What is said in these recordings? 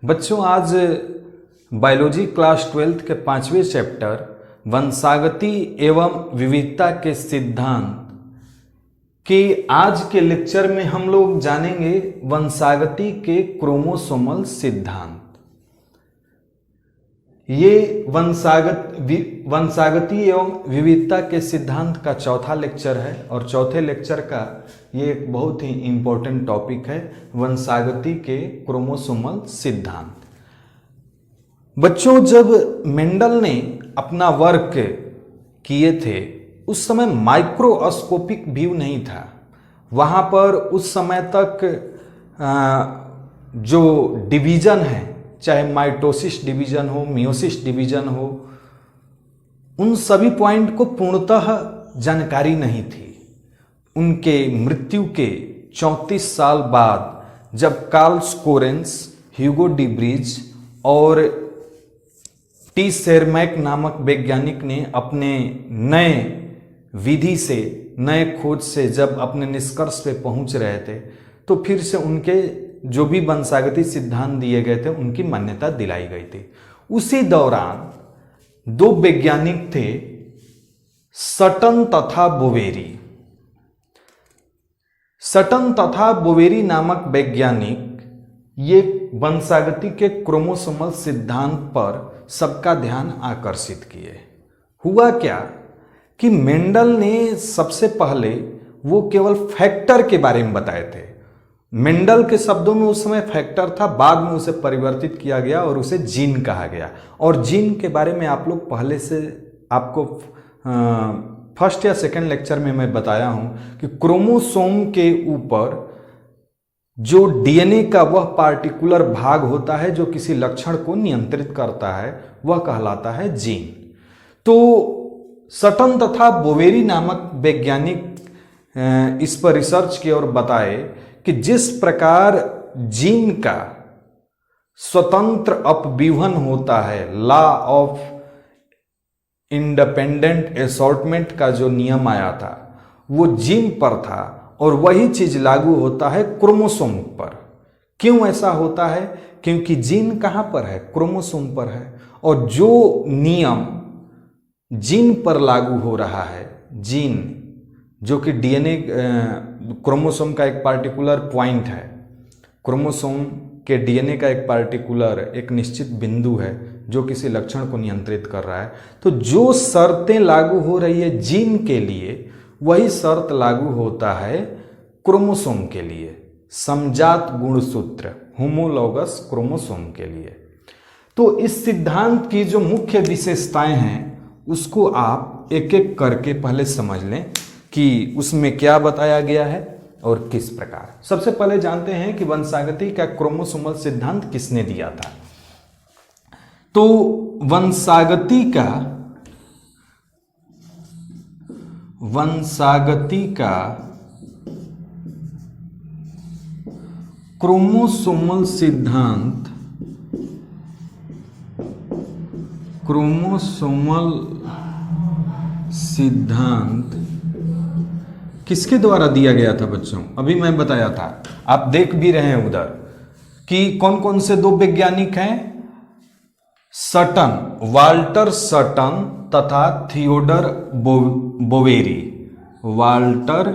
बच्चों आज biology class 12th के 5वें चैप्टर वंशागति एवं विविधता के सिद्धांत के आज के लेक्चर में हम लोग जानेंगे वंशागति के क्रोमोसोमल सिद्धांत। ये वंशागति एवं विविधता के सिद्धांत का चौथा लेक्चर है और चौथे लेक्चर का ये एक बहुत ही इम्पोर्टेंट टॉपिक है, वंशागति के क्रोमोसोमल सिद्धांत। बच्चों, जब मेंडल ने अपना वर्क किए थे उस समय माइक्रोस्कोपिक व्यू नहीं था। वहाँ पर उस समय तक जो डिवीजन है, चाहे माइटोसिस डिवीजन हो, मियोसिस डिवीजन हो, उन सभी पॉइंट को पूर्णतः जानकारी नहीं थी। उनके मृत्यु के 34 साल बाद जब कार्ल स्कोरेंस, ह्यूगो डी ब्रिज और टी सेरमैक नामक वैज्ञानिक ने अपने नए विधि से, नए खोज से जब अपने निष्कर्ष पे पहुंच रहे थे, तो फिर से उनके जो भी वंशागति सिद्धांत दिए गए थे उनकी मान्यता दिलाई गई थी। उसी दौरान दो वैज्ञानिक थे, सटन तथा बोवेरी। सटन तथा बोवेरी नामक वैज्ञानिक ये वंशागति के क्रोमोसोमल सिद्धांत पर सबका ध्यान आकर्षित किए। हुआ क्या कि मेंडल ने सबसे पहले वो केवल फैक्टर के बारे में बताए थे। मेंडल के शब्दों में उस समय फैक्टर था, बाद में उसे परिवर्तित किया गया और उसे जीन कहा गया। और जीन के बारे में आप लोग पहले से आपको फर्स्ट या सेकंड लेक्चर में मैं बताया हूं कि क्रोमोसोम के ऊपर जो डीएनए का वह पार्टिकुलर भाग होता है जो किसी लक्षण को नियंत्रित करता है, वह कहलाता है जीन। तो सटन तथा बोवेरी नामक वैज्ञानिक इस पर रिसर्च किए और बताए कि जिस प्रकार जीन का स्वतंत्र अपव्यूहन होता है, लॉ ऑफ इंडिपेंडेंट असॉर्टमेंट का जो नियम आया था वो जीन पर था, और वही चीज लागू होता है क्रोमोसोम पर। क्यों ऐसा होता है? क्योंकि जीन कहां पर है? क्रोमोसोम पर है। और जो नियम जीन पर लागू हो रहा है, जीन जो कि डीएनए क्रोमोसोम का एक पार्टिकुलर पॉइंट है, क्रोमोसोम के डीएनए का एक पार्टिकुलर एक निश्चित बिंदु है जो किसी लक्षण को नियंत्रित कर रहा है। तो जो शर्तें लागू हो रही है जीन के लिए, वही शर्त लागू होता है क्रोमोसोम के लिए, समजात गुणसूत्र होमोलॉगस क्रोमोसोम के लिए। तो इस सिद्धांत की जो मुख्य विशेषताएं हैं उसको आप एक एक करके पहले समझ लें कि उसमें क्या बताया गया है और किस प्रकार। सबसे पहले जानते हैं कि वंशागति का क्रोमोसोमल सिद्धांत किसने दिया था। तो वंशागति का क्रोमोसोमल सिद्धांत किसके द्वारा दिया गया था बच्चों? अभी मैं बताया था, आप देख भी रहे हैं उधर कि कौन कौन से दो वैज्ञानिक हैं। सटन, वाल्टर सटन तथा थियोडर बोवेरी। वाल्टर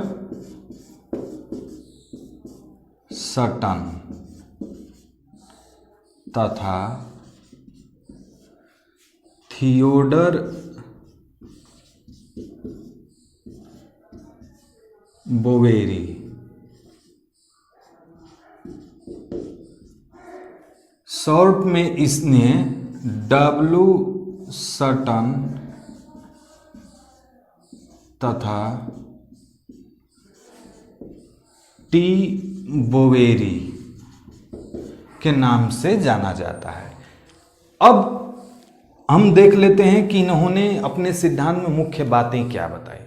सटन तथा थियोडर बोवेरी। शॉर्ट में इसने डब्ल्यू सटन तथा टी बोवेरी के नाम से जाना जाता है। अब हम देख लेते हैं कि इन्होंने अपने सिद्धांत में मुख्य बातें क्या बताई।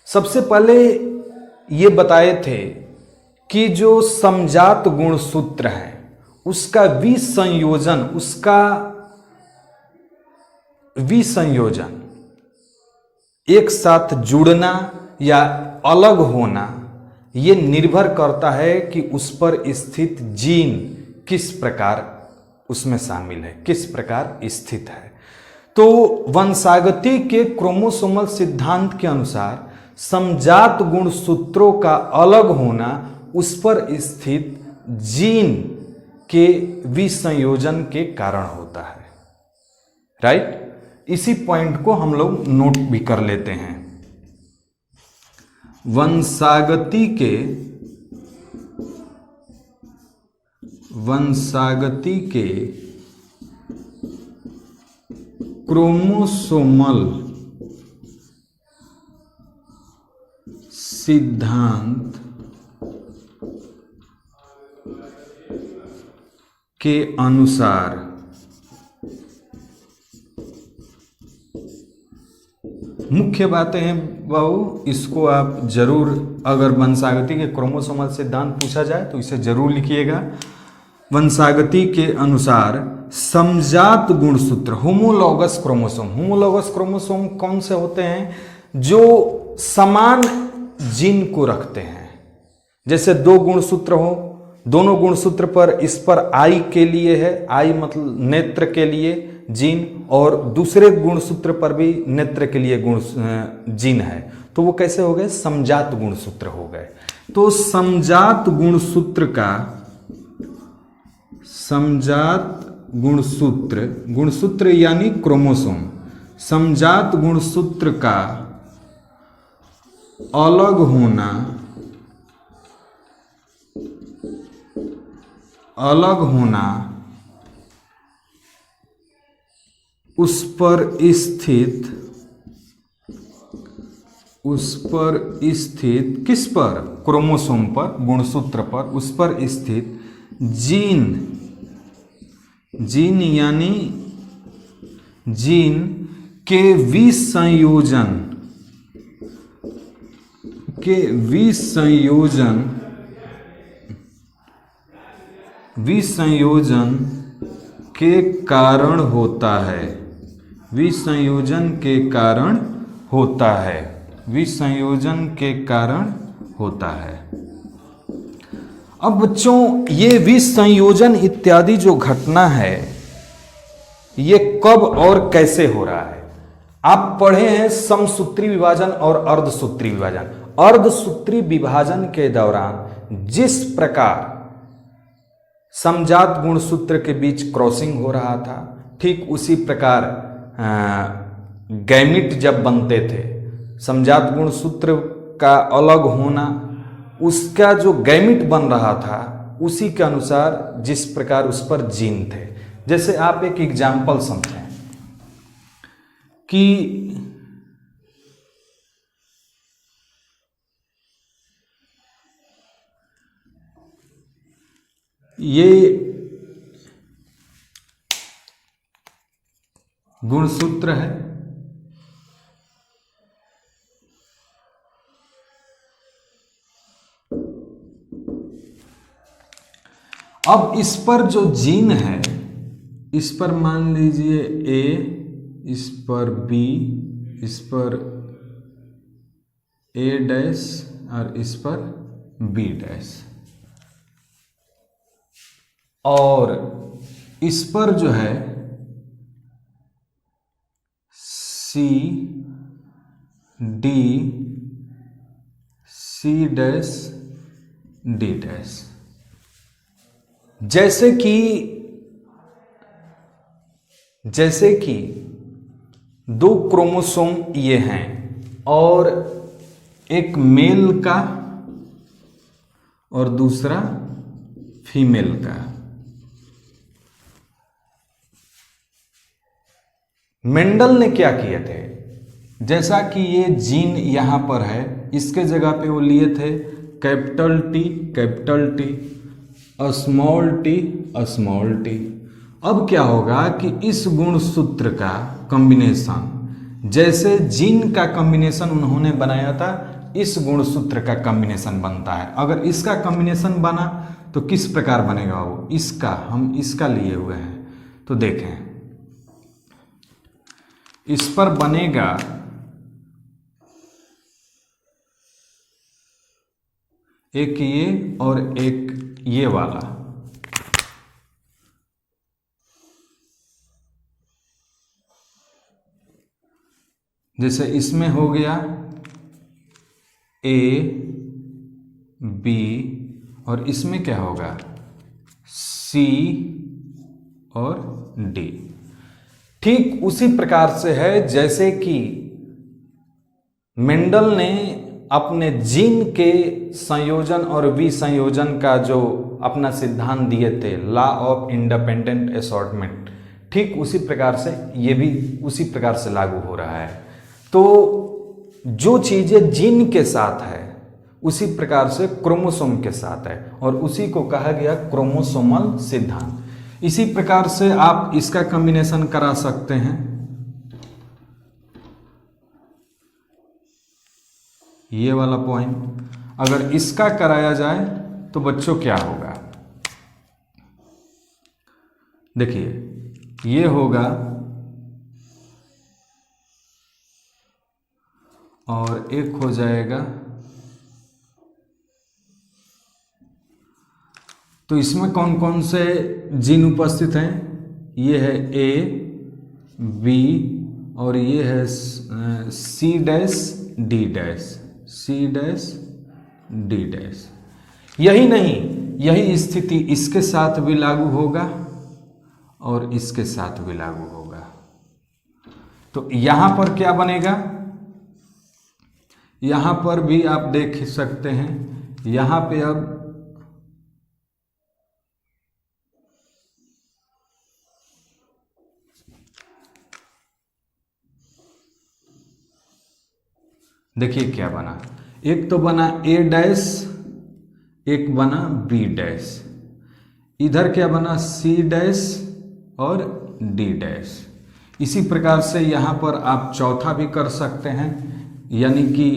सबसे पहले ये बताए थे कि जो समजात गुणसूत्र है उसका विसंयोजन एक साथ जुड़ना या अलग होना, ये निर्भर करता है कि उस पर स्थित जीन किस प्रकार उसमें शामिल है, किस प्रकार स्थित है। तो वंशागति के क्रोमोसोमल सिद्धांत के अनुसार समजात गुणसूत्रों का अलग होना उस पर स्थित जीन के विसंयोजन के कारण होता है। राइट, इसी पॉइंट को हम लोग नोट भी कर लेते हैं। वंशागति के क्रोमोसोमल सिद्धांत के अनुसार मुख्य बातें हैं बाबू, इसको आप जरूर, अगर वंशागति के क्रोमोसोमल सिद्धांत पूछा जाए तो इसे जरूर लिखिएगा। वंशागति के अनुसार समजात गुणसूत्र होमोलॉगस क्रोमोसोम, होमोलॉगस क्रोमोसोम कौन से होते हैं? जो समान जीन को रखते हैं। जैसे दो गुणसूत्र हो, दोनों गुणसूत्र पर, इस पर आई के लिए है, आई मतलब नेत्र के लिए जीन, और दूसरे गुणसूत्र पर भी नेत्र के लिए जीन है, तो वो कैसे हो गए? समजात गुणसूत्र हो गए। तो समजात गुणसूत्र यानी क्रोमोसोम, समजात गुणसूत्र का अलग होना उस पर स्थित किस पर? क्रोमोसोम पर, गुणसूत्र पर, उस पर स्थित जीन यानी जीन के विसंयोजन के कारण होता है। विसंयोजन के कारण होता है। अब बच्चों, ये विसंयोजन इत्यादि जो घटना है, ये कब और कैसे हो रहा है? आप पढ़े हैं समसूत्री विभाजन और अर्धसूत्री विभाजन। अर्धसूत्री विभाजन के दौरान जिस प्रकार समजात गुणसूत्र के बीच क्रॉसिंग हो रहा था, ठीक उसी प्रकार गैमिट जब बनते थे, समजात गुणसूत्र का अलग होना, उसका जो गैमिट बन रहा था उसी के अनुसार जिस प्रकार उस पर जीन थे। जैसे आप एक एग्जाम्पल समझें कि ये गुणसूत्र है, अब इस पर जो जीन है, इस पर मान लीजिए ए, इस पर बी, इस पर ए डैश और इस पर बी डैश, और इस पर जो है C D, C dash, D dash. जैसे कि दो क्रोमोसोम ये हैं और एक मेल का और दूसरा फीमेल का। मेंडल ने क्या किए थे? जैसा कि ये जीन यहां पर है, इसके जगह पे वो लिए थे कैपिटल टी, स्मॉल टी। अब क्या होगा कि इस गुणसूत्र का कॉम्बिनेशन, जैसे जीन का कॉम्बिनेशन उन्होंने बनाया था, इस गुणसूत्र का कॉम्बिनेशन बनता है। अगर इसका कॉम्बिनेशन बना तो किस प्रकार बनेगा वो? इसका, हम इसका लिए हुए हैं तो देखें, इस पर बनेगा एक ये और एक ये वाला। जैसे इसमें हो गया ए बी और इसमें क्या होगा सी और डी। ठीक उसी प्रकार से है जैसे कि मेंडल ने अपने जीन के संयोजन और विसंयोजन का जो अपना सिद्धांत दिए थे, लॉ ऑफ इंडिपेंडेंट असॉर्टमेंट, ठीक उसी प्रकार से ये भी उसी प्रकार से लागू हो रहा है। तो जो चीजें जीन के साथ है उसी प्रकार से क्रोमोसोम के साथ है और उसी को कहा गया क्रोमोसोमल सिद्धांत। इसी प्रकार से आप इसका कॉम्बिनेशन करा सकते हैं, ये वाला पॉइंट अगर इसका कराया जाए तो बच्चों क्या होगा, देखिए ये होगा और एक हो जाएगा, तो इसमें कौन कौन से जीन उपस्थित हैं, ये है ए बी और ये है C dash D dash, C dash D dash. यही नहीं, यही स्थिति इसके साथ भी लागू होगा और इसके साथ भी लागू होगा। तो यहां पर क्या बनेगा, यहां पर भी आप देख सकते हैं, यहां पे अब देखिए क्या बना, एक तो बना ए डैश, एक बना बी डैश, इधर क्या बना सी डैश और डी डैश। इसी प्रकार से यहां पर आप चौथा भी कर सकते हैं, यानी कि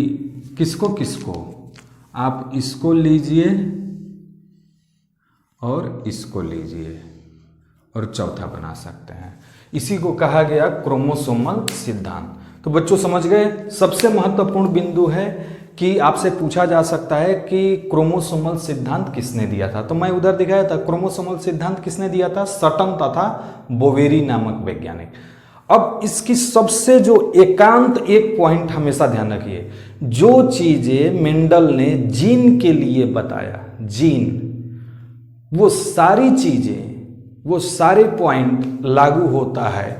किसको किसको, आप इसको लीजिए और इसको लीजिए और चौथा बना सकते हैं। इसी को कहा गया क्रोमोसोमल सिद्धांत। तो बच्चों समझ गए, सबसे महत्वपूर्ण बिंदु है कि आपसे पूछा जा सकता है कि क्रोमोसोमल सिद्धांत किसने दिया था। तो मैं उधर दिखाया था क्रोमोसोमल सिद्धांत किसने दिया था, सटन तथा बोवेरी नामक वैज्ञानिक। अब इसकी सबसे जो एकांत एक पॉइंट हमेशा ध्यान रखिए, जो चीजें मेंडल ने जीन के लिए बताया, जीन, वो सारी चीजें, वो सारे पॉइंट लागू होता है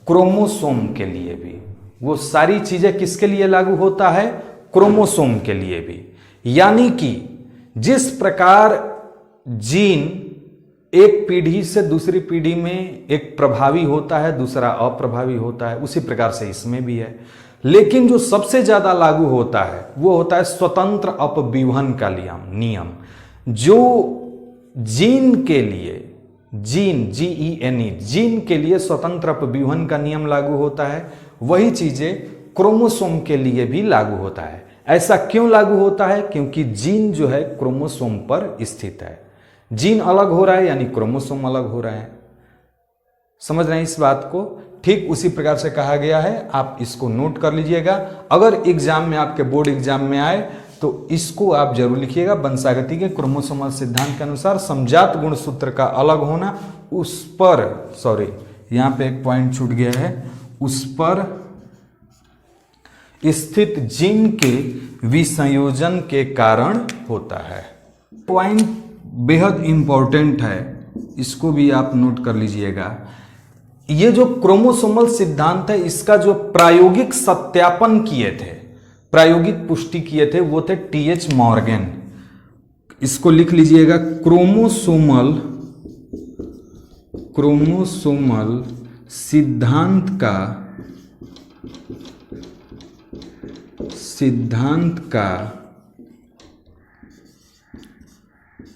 क्रोमोसोम के लिए भी। वो सारी चीजें किसके लिए लागू होता है, क्रोमोसोम के लिए भी। यानी कि जिस प्रकार जीन एक पीढ़ी से दूसरी पीढ़ी में एक प्रभावी होता है, दूसरा अप्रभावी होता है, उसी प्रकार से इसमें भी है। लेकिन जो सबसे ज्यादा लागू होता है वो होता है स्वतंत्र अपविवहन का नियम। जो जीन के लिए, जीन GENE, जीन के लिए स्वतंत्र अपविवहन का नियम लागू होता है, वही चीजें क्रोमोसोम के लिए भी लागू होता है। ऐसा क्यों लागू होता है, क्योंकि जीन जो है क्रोमोसोम पर स्थित है। जीन अलग हो रहा है यानी क्रोमोसोम अलग हो रहा है। समझ रहे हैं इस बात को? ठीक उसी प्रकार से कहा गया है, आप इसको नोट कर लीजिएगा। अगर एग्जाम में, आपके बोर्ड एग्जाम में आए तो इसको आप जरूर लिखिएगा। वंशागति के क्रोमोसोमल सिद्धांत के अनुसार समजात गुणसूत्र का अलग होना, उस पर, सॉरी यहां पे एक पॉइंट छूट गया है, उस पर स्थित जीन के विसंयोजन के कारण होता है। पॉइंट बेहद इंपॉर्टेंट है, इसको भी आप नोट कर लीजिएगा। ये जो क्रोमोसोमल सिद्धांत है, इसका जो प्रायोगिक सत्यापन किए थे, प्रायोगिक पुष्टि किए थे, वो थे TH मॉर्गन। इसको लिख लीजिएगा, क्रोमोसोमल सिद्धांत का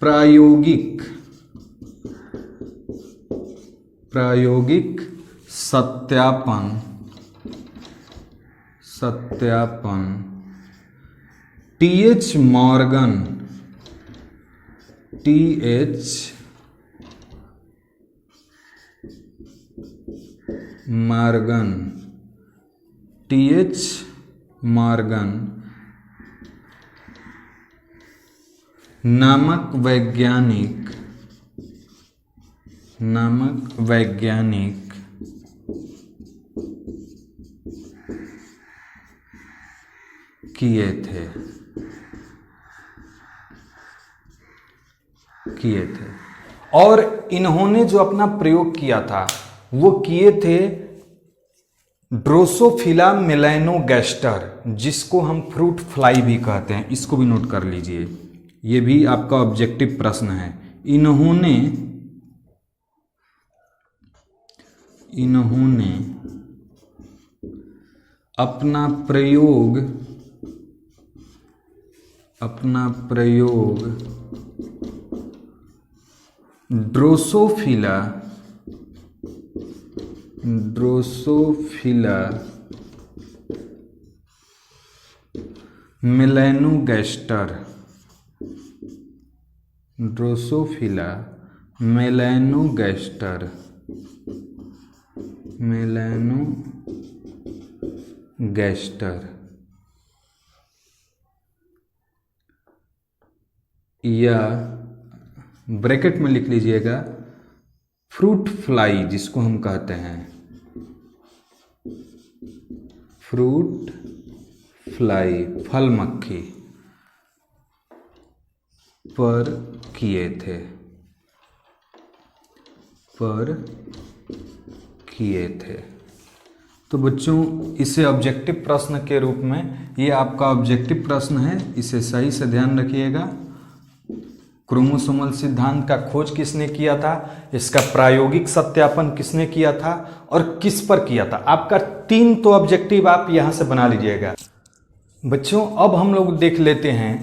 प्रायोगिक सत्यापन TH मॉर्गन नामक वैज्ञानिक किए थे और इन्होंने जो अपना प्रयोग किया था वो किए थे ड्रोसोफिला मेलैनोगैस्टर, जिसको हम फ्रूट फ्लाई भी कहते हैं। इसको भी नोट कर लीजिए, ये भी आपका ऑब्जेक्टिव प्रश्न है। इन्होंने अपना प्रयोग ड्रोसोफिला मेलैनोगैस्टर या ब्रैकेट में लिख लीजिएगा फ्रूट फ्लाई, जिसको हम कहते हैं फ्रूट फ्लाई, फल मक्खी पर किए थे। तो बच्चों इसे ऑब्जेक्टिव प्रश्न के रूप में, ये आपका ऑब्जेक्टिव प्रश्न है, इसे सही से ध्यान रखिएगा। क्रोमोसोमल सिद्धांत का खोज किसने किया था, इसका प्रायोगिक सत्यापन किसने किया था और किस पर किया था। आपका 3 तो ऑब्जेक्टिव आप यहां से बना लीजिएगा। बच्चों अब हम लोग देख लेते हैं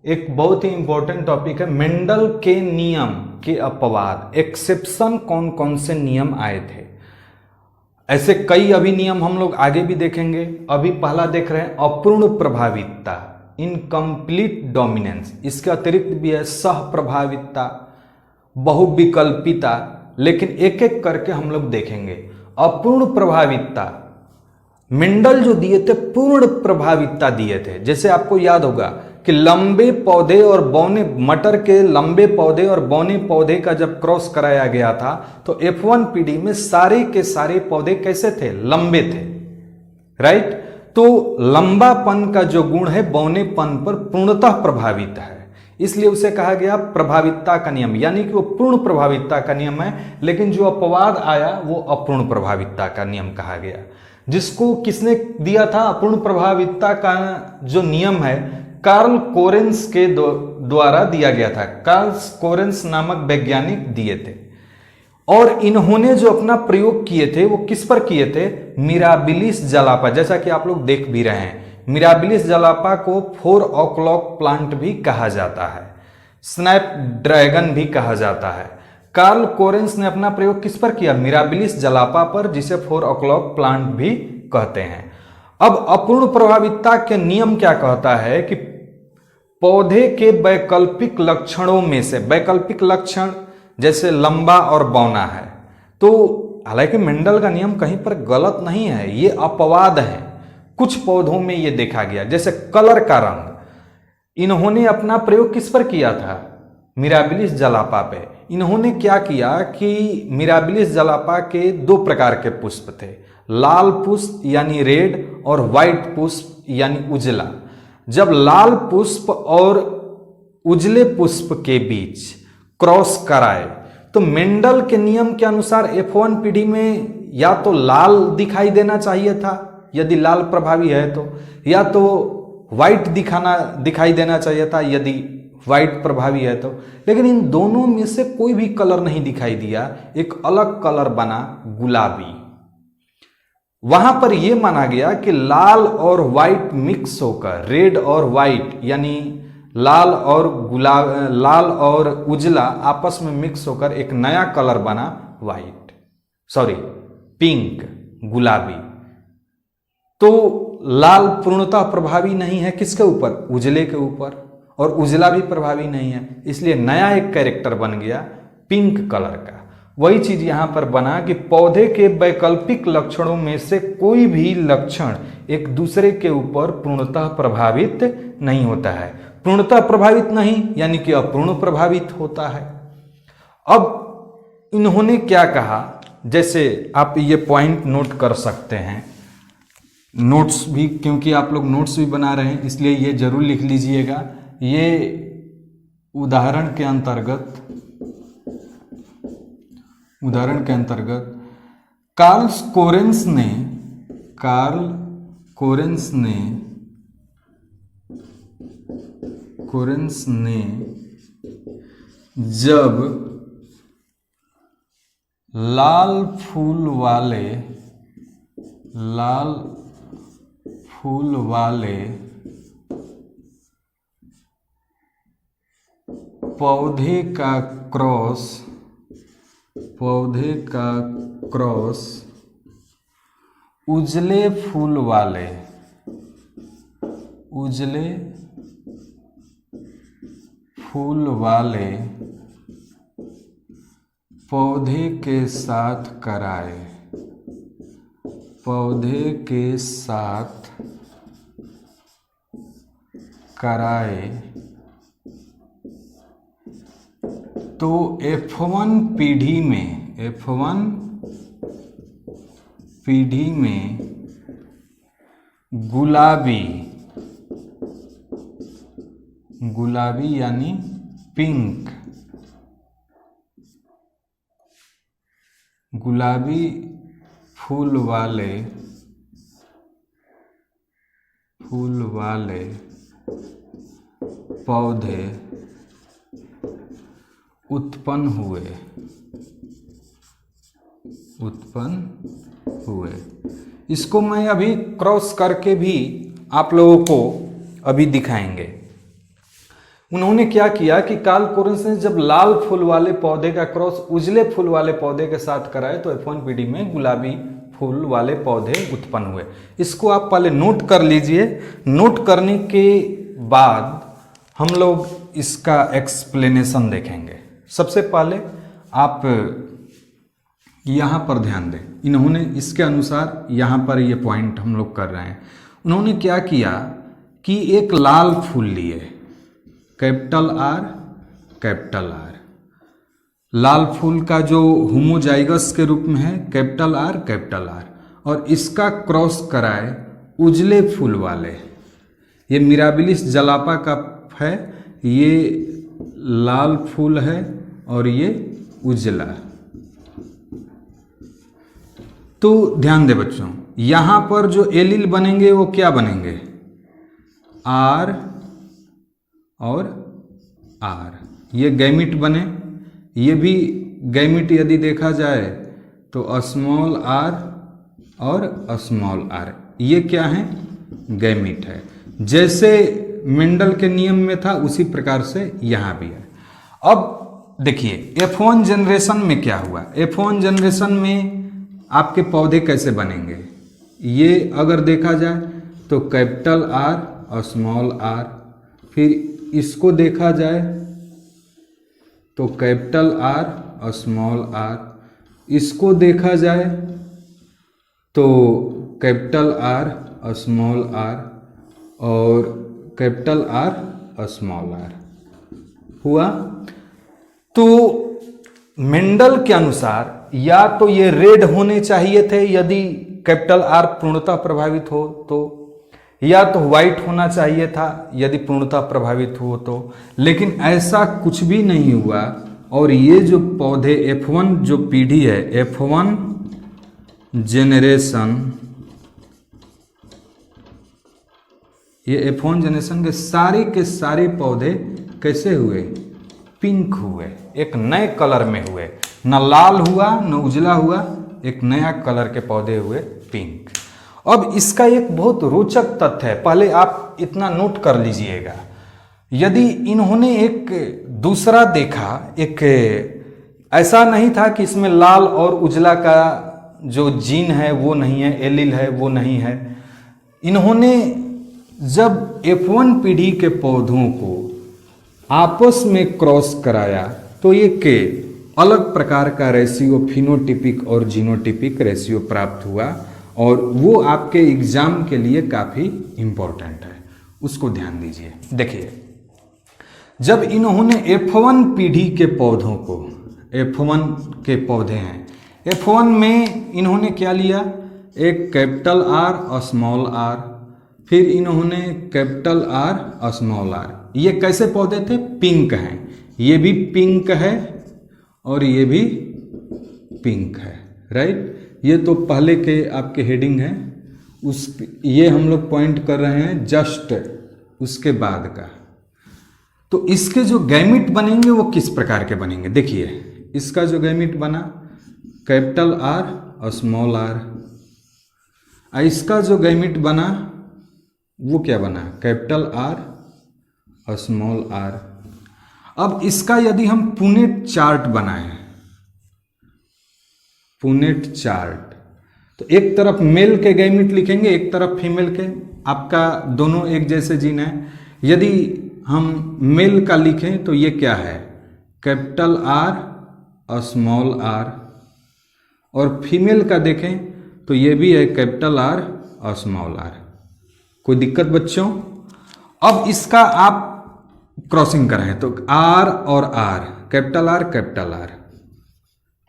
एक बहुत ही इंपॉर्टेंट टॉपिक है, मेंडल के नियम के अपवाद, एक्सेप्शन कौन कौन से नियम आए थे। ऐसे कई अभी नियम हम लोग आगे भी देखेंगे। अभी पहला देख रहे हैं अपूर्ण प्रभावितता, इनकम्प्लीट डोमिनेंस। इसके अतिरिक्त भी है सह प्रभावितता, बहुविकल्पिता, लेकिन एक एक करके हम लोग देखेंगे। अपूर्ण प्रभावितता, मेंडल जो दिए थे पूर्ण प्रभावितता दिए थे। जैसे आपको याद होगा कि लंबे पौधे और बौने, मटर के लंबे पौधे और बौने पौधे का जब क्रॉस कराया गया था तो F1 पीढ़ी में सारे के सारे पौधे कैसे थे, लंबे थे, राइट। तो लंबापन का जो गुण है बौनेपन पर पूर्णतः प्रभावित है, इसलिए उसे कहा गया प्रभावितता का नियम, यानी कि वो पूर्ण प्रभावितता का नियम है। लेकिन जो अपवाद आया वो अपूर्ण प्रभावितता का नियम कहा गया, जिसको किसने दिया था, अपूर्ण प्रभावितता का जो नियम है कार्ल कोरेंस के द्वारा दिया गया था। कार्ल कोरेंस नामक वैज्ञानिक दिए थे और इन्होंने जो अपना प्रयोग किए थे वो किस पर किए थे, मिराबिलिस जलापा। जैसा कि आप लोग देख भी रहे हैं, मिराबिलिस जलापा को 4 o'clock प्लांट भी कहा जाता है, स्नैप ड्रैगन भी कहा जाता है। कार्ल कोरेंस ने अपना प्रयोग किस पर किया, मिराबिलिस जलापा पर, जिसे 4 o'clock प्लांट भी कहते हैं। अब अपूर्ण प्रभावितता के नियम क्या कहता है कि पौधे के वैकल्पिक लक्षणों में से, वैकल्पिक लक्षण जैसे लंबा और बौना है, तो हालांकि मेंडल का नियम कहीं पर गलत नहीं है, ये अपवाद है। कुछ पौधों में ये देखा गया, जैसे कलर का रंग। इन्होंने अपना प्रयोग किस पर किया था, मिराबिलिस जलापा पे। इन्होंने क्या किया कि मिराबिलिस जलापा के 2 प्रकार के पुष्प थे, लाल पुष्प यानी रेड और व्हाइट पुष्प यानी उजला। जब लाल पुष्प और उजले पुष्प के बीच क्रॉस कराए तो मेंडल के नियम के अनुसार F1 पीढ़ी में या तो लाल दिखाई देना चाहिए था यदि लाल प्रभावी है तो, या तो व्हाइट दिखाई देना चाहिए था यदि व्हाइट प्रभावी है तो। लेकिन इन दोनों में से कोई भी कलर नहीं दिखाई दिया, एक अलग कलर बना गुलाबी। वहां पर यह माना गया कि लाल और व्हाइट मिक्स होकर, रेड और व्हाइट यानी लाल और उजला आपस में मिक्स होकर एक नया कलर बना पिंक, गुलाबी। तो लाल पूर्णतः प्रभावी नहीं है किसके ऊपर, उजले के ऊपर, और उजला भी प्रभावी नहीं है, इसलिए नया एक कैरेक्टर बन गया पिंक कलर का। वही चीज यहां पर बना कि पौधे के वैकल्पिक लक्षणों में से कोई भी लक्षण एक दूसरे के ऊपर पूर्णतः प्रभावित नहीं होता है। पूर्णतः प्रभावित नहीं यानी कि अपूर्ण प्रभावित होता है। अब इन्होंने क्या कहा, जैसे आप ये पॉइंट नोट कर सकते हैं, नोट्स भी, क्योंकि आप लोग नोट्स भी बना रहे हैं इसलिए ये जरूर लिख लीजिएगा। ये उदाहरण के अंतर्गत कार्ल कोरेंस ने जब लाल फूल वाले पौधे का क्रॉस उजले फूल वाले पौधे के साथ कराए तो F1 पीढ़ी में गुलाबी यानी पिंक, गुलाबी फूल वाले पौधे उत्पन्न हुए। इसको मैं अभी क्रॉस करके भी आप लोगों को अभी दिखाएंगे। उन्होंने क्या किया कि कार्ल कोरेंस ने जब लाल फूल वाले पौधे का क्रॉस उजले फूल वाले पौधे के साथ कराए तो F1 पीढ़ी में गुलाबी फूल वाले पौधे उत्पन्न हुए। इसको आप पहले नोट कर लीजिए। नोट करने के बाद हम लोग इसका एक्सप्लेनेशन देखेंगे। सबसे पहले आप यहाँ पर ध्यान दें, इन्होंने इसके अनुसार यहाँ पर ये पॉइंट हम लोग कर रहे हैं। उन्होंने क्या किया कि एक लाल फूल लिए, कैपिटल आर, लाल फूल का जो होमोजाइगस के रूप में है कैपिटल आर, और इसका क्रॉस कराए उजले फूल वाले, ये मिराबिलिस जलापा का है, ये लाल फूल है और ये उजला। तो ध्यान दे बच्चों, यहां पर जो एलील बनेंगे वो क्या बनेंगे, आर और आर, ये गैमिट बने। ये भी गैमिट यदि देखा जाए तो स्मॉल आर और स्मॉल आर, ये क्या है, गैमिट है। जैसे मेंडल के नियम में था उसी प्रकार से यहां भी है। अब देखिए F1 जनरेशन में क्या हुआ। F1 जनरेशन में आपके पौधे कैसे बनेंगे, ये अगर देखा जाए तो कैपिटल आर और स्मॉल आर, फिर इसको देखा जाए तो कैपिटल आर और स्मॉल आर, इसको देखा जाए तो कैपिटल आर और स्मॉल आर, और कैपिटल आर और स्मॉल आर हुआ। तो मेंडल के अनुसार या तो ये रेड होने चाहिए थे यदि कैपिटल आर पूर्णतः प्रभावित हो तो, या तो व्हाइट होना चाहिए था यदि पूर्णतः प्रभावित हो तो, लेकिन ऐसा कुछ भी नहीं हुआ। और ये जो पौधे F1 जो पीढ़ी है, F1 जेनरेशन, ये F1 जनरेशन के सारे पौधे कैसे हुए, पिंक हुए, एक नए कलर में हुए, न लाल हुआ न उजला हुआ, एक नया कलर के पौधे हुए पिंक। अब इसका एक बहुत रोचक तथ्य है, पहले आप इतना नोट कर लीजिएगा। यदि इन्होंने एक दूसरा देखा, एक ऐसा नहीं था कि इसमें लाल और उजला का जो जीन है वो नहीं है, एलील है वो नहीं है। इन्होंने जब F1 पीढ़ी के पौधों को आपस में क्रॉस कराया तो एक अलग प्रकार का रेशियो, फिनोटिपिक और जीनोटिपिक रेशियो प्राप्त हुआ, और वो आपके एग्जाम के लिए काफ़ी इम्पोर्टेंट है, उसको ध्यान दीजिए। देखिए जब इन्होंने F1 पीढ़ी के पौधों को, F1 के पौधे हैं, F1 में इन्होंने क्या लिया एक कैपिटल आर और स्मॉल आर, फिर इन्होंने कैपिटल आर और स्मॉल आर। ये कैसे पौधे थे? पिंक हैं, ये भी पिंक है और ये भी पिंक है, राइट। ये तो पहले के आपके हेडिंग है, ये हम लोग पॉइंट कर रहे हैं जस्ट उसके बाद का। तो इसके जो गैमिट बनेंगे वो किस प्रकार के बनेंगे? देखिए, इसका जो गैमिट बना कैपिटल आर और स्मॉल आर, इसका जो गैमिट बना वो क्या बना? कैपिटल आर और स्मॉल आर। अब इसका यदि हम पुनेट चार्ट बनाएं, पुनेट चार्ट, तो एक तरफ मेल के गैमिट लिखेंगे, एक तरफ फीमेल के। आपका दोनों एक जैसे जीन है। यदि हम मेल का लिखें तो ये क्या है? कैपिटल आर और स्मॉल आर। और फीमेल का देखें तो ये भी है कैपिटल आर और स्मॉल आर। कोई दिक्कत बच्चों? अब इसका आप क्रॉसिंग करें तो आर और R, capital R capital R,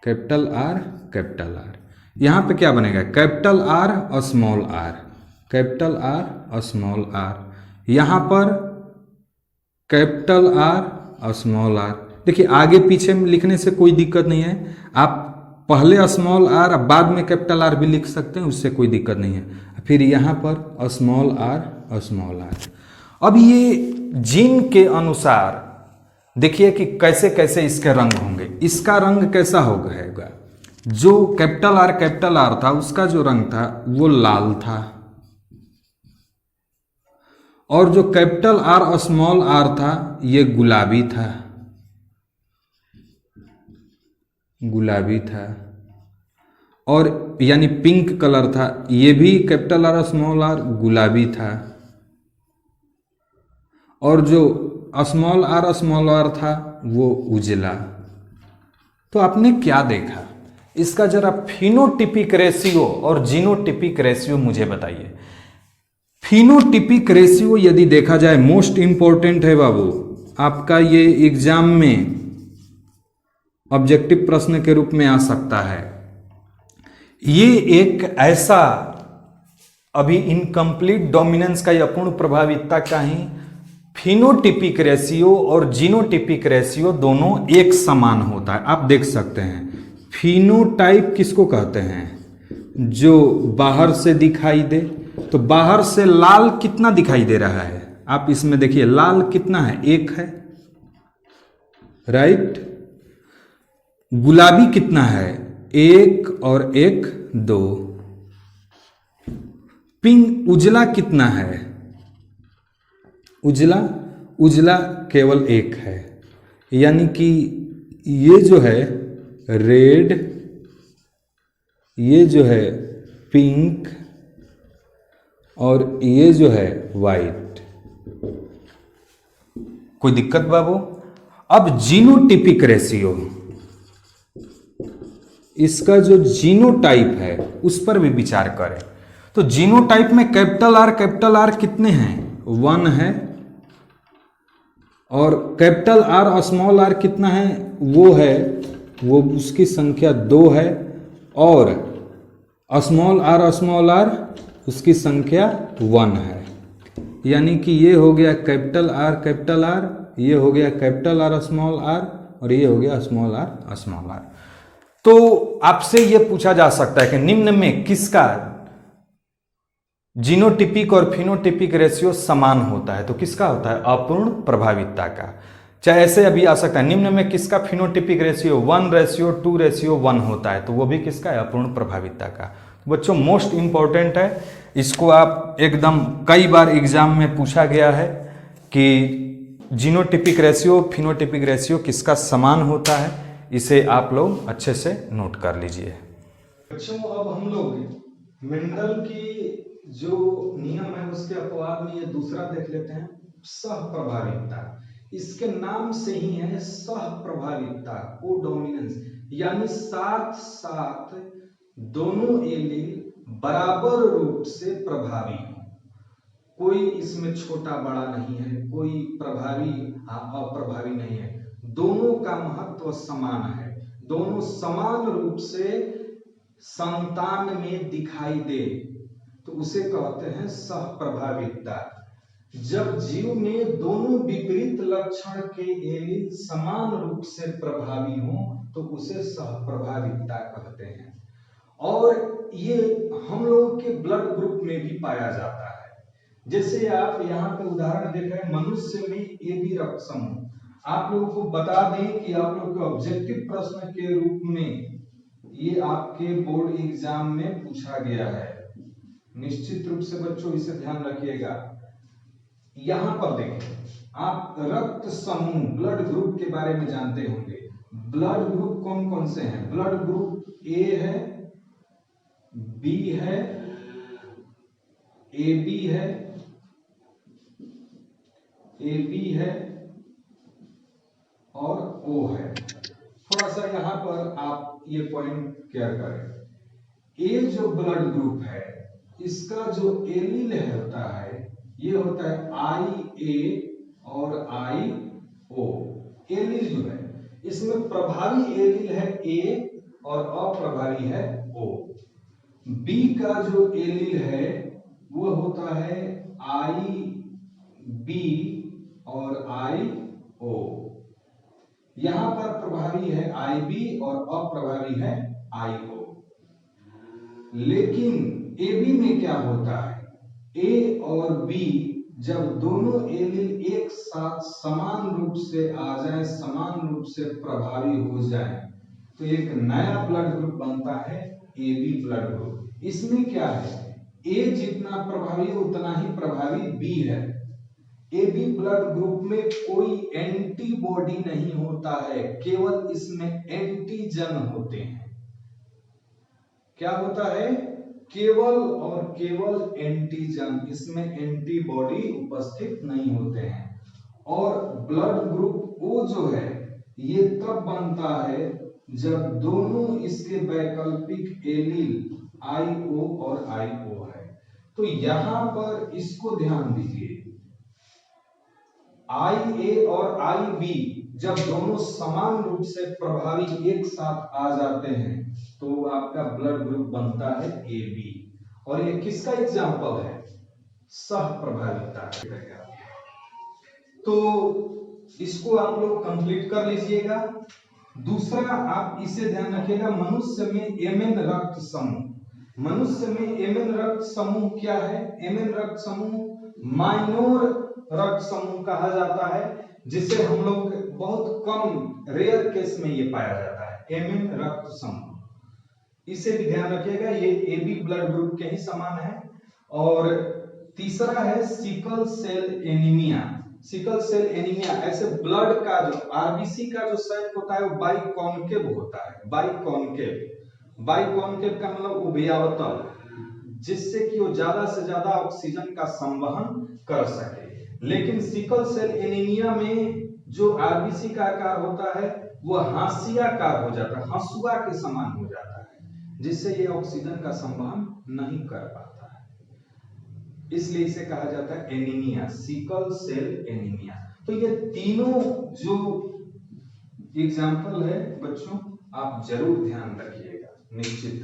capital R capital R. यहां पे क्या बनेगा? कैपिटल आर और स्मॉल आर, कैपिटल आर और स्मॉल आर। यहां पर कैपिटल आर और स्मॉल आर। देखिए, आगे पीछे में लिखने से कोई दिक्कत नहीं है, आप पहले स्मॉल आर और बाद में कैपिटल आर भी लिख सकते हैं, उससे कोई दिक्कत नहीं है। फिर यहाँ पर स्मॉल आर और स्मॉल आर। अब ये जीन के अनुसार देखिए कि कैसे कैसे इसके रंग होंगे। इसका रंग कैसा होगा? जो कैपिटल आर था उसका जो रंग था वो लाल था, और जो कैपिटल आर और स्मॉल आर था ये गुलाबी था, गुलाबी था, और यानी पिंक कलर था। ये भी कैपिटल आर और स्मॉल आर गुलाबी था, और जो स्मॉल आर और स्मॉल आर था वो उजला। तो आपने क्या देखा? इसका जरा फिनोटिपिक रेशियो और जीनोटिपिक रेशियो मुझे बताइए। फिनोटिपिक रेशियो यदि देखा जाए मोस्ट इंपॉर्टेंट है बाबू, आपका ये एग्जाम में ऑब्जेक्टिव प्रश्न के रूप में आ सकता है। ये एक ऐसा अभी इनकम्प्लीट डोमिनेंस का या अपूर्ण प्रभाविता का ही फिनोटिपिक रेशियो और जीनोटिपिक रेशियो दोनों एक समान होता है। आप देख सकते हैं फिनोटाइप किसको कहते हैं? जो बाहर से दिखाई दे। तो बाहर से लाल कितना दिखाई दे रहा है? आप इसमें देखिए लाल कितना है? 1 है, राइट। गुलाबी कितना है? 1 और 1 2। पिंक उजला कितना है? उजला केवल 1 है। यानी कि ये जो है रेड, ये जो है पिंक, और ये जो है वाइट। कोई दिक्कत बाबू? अब जीनोटिपिक रेशियो, इसका जो जीनोटाइप है उस पर भी विचार करें। तो जीनोटाइप में कैपिटल आर कितने हैं? 1 है, और कैपिटल आर और स्मॉल आर कितना है? वो उसकी संख्या 2 है, और स्मॉल आर उसकी संख्या 1 है। यानी कि ये हो गया कैपिटल आर, ये हो गया कैपिटल आर स्मॉल आर, और ये हो गया स्मॉल आर। तो आपसे ये पूछा जा सकता है कि निम्न में किसका जीनोटिपिक और फिनोटिपिक रेशियो समान होता है? तो किसका होता है? अपूर्ण प्रभाविता का। चाहे ऐसे अभी आ सकता है, निम्न में किसका फिनोटिपिक रेशियो 1:2:1 होता है? तो वो भी किसका है? अपूर्ण प्रभाविता का। बच्चों मोस्ट इंपॉर्टेंट है, इसको आप एकदम कई बार एग्जाम में पूछा गया है कि जीनोटिपिक रेशियो फिनोटिपिक रेशियो किसका समान होता है। इसे आप लोग अच्छे से नोट कर लीजिए। बच्चों अब हम लोग मेंडल की जो नियम है उसके अपवाद में ये दूसरा देख लेते हैं, सहप्रभाविता। इसके नाम से ही है सहप्रभाविता, कोडोमिनेंस, यानी साथ साथ दोनों एलील बराबर रूप से प्रभावी हो। कोई इसमें छोटा बड़ा नहीं है, कोई प्रभावी अप्रभावी नहीं है, दोनों का महत्व समान है, दोनों समान रूप से संतान में दिखाई दे तो उसे कहते हैं सहप्रभाविता। जब जीव में दोनों विपरीत लक्षण के एलील समान रूप से प्रभावी हो तो उसे सहप्रभाविता कहते हैं। और ये हम लोगों के ब्लड ग्रुप में भी पाया जाता है। जैसे आप यहाँ पे उदाहरण देख रहे हैं, मनुष्य में AB रक्त समूह। आप लोगों को बता दें कि आप लोगों के ऑब्जेक्टिव प्रश्न के रूप में ये आपके बोर्ड एग्जाम में पूछा गया है। निश्चित रूप से बच्चों इसे ध्यान रखिएगा। यहां पर देखें, आप रक्त समूह ब्लड ग्रुप के बारे में जानते होंगे। ब्लड ग्रुप कौन कौन से हैं? ब्लड ग्रुप A है, B है, AB है, AB है और O है। थोड़ा सा यहां पर आप ये पॉइंट केयर करें। ए जो ब्लड ग्रुप है इसका जो एलील होता है ये होता है IA और IO। एलील जो है इसमें प्रभावी एलील है A और अप्रभावी है O। B का जो एलील है वो होता है IB और IO। यहां पर प्रभावी है IB और अप्रभावी है IO। लेकिन AB में क्या होता है? A और B जब दोनों एलील एक साथ समान रूप से आ जाए, समान रूप से प्रभावी हो जाए तो एक नया ब्लड ग्रुप बनता है AB ब्लड ग्रुप। इसमें क्या है? A जितना प्रभावी उतना ही प्रभावी B है। AB ब्लड ग्रुप में कोई एंटीबॉडी नहीं होता है, केवल इसमें एंटीजन होते हैं। क्या होता है? केवल और केवल एंटीजन, इसमें एंटीबॉडी उपस्थित नहीं होते हैं। और ब्लड ग्रुप O जो है ये तब बनता है जब दोनों इसके वैकल्पिक एलील IO और IO है। तो यहां पर इसको ध्यान दीजिए, IA और IB जब दोनों समान रूप से प्रभावी एक साथ आ जाते हैं तो आपका ब्लड ग्रुप बनता है AB। और ये किसका एग्जाम्पल है? सहप्रभाविता। तो इसको आप लोग कंप्लीट कर लीजिएगा। दूसरा आप इसे ध्यान रखिएगा, मनुष्य में Mn रक्त समूह। मनुष्य में Mn रक्त समूह क्या है? Mn रक्त समूह माइनोर रक्त समूह कहा जाता है, जिसे हम लोग बहुत कम रेयर केस में ये पाया जाता है Mn रक्त समूह। इसे भी ध्यान रखिएगा, ये AB ब्लड ग्रुप के ही समान है। और तीसरा है sickle cell anaemia. Sickle cell anaemia ऐसे ब्लड का जो RBC का जो शेप होता है वो बाइकॉन्केव होता है। बाइकॉन्केव, बाइकॉन्केव का मतलब उभयावतल, जिससे कि वो ज्यादा से ज्यादा ऑक्सीजन का संवहन कर सके। लेकिन सिकल सेल एनीमिया में जो RBC का आकार होता है वो हाशियाकार हो जाता है, हंसुआ के समान हो जाता है, जिससे ये ऑक्सीजन का संवहन नहीं कर पाता है। इसलिए इसे कहा जाता है एनीमिया, सिकल सेल एनीमिया। तो ये तीनों जो एग्जाम्पल है बच्चों आप जरूर ध्यान रखिएगा निश्चित।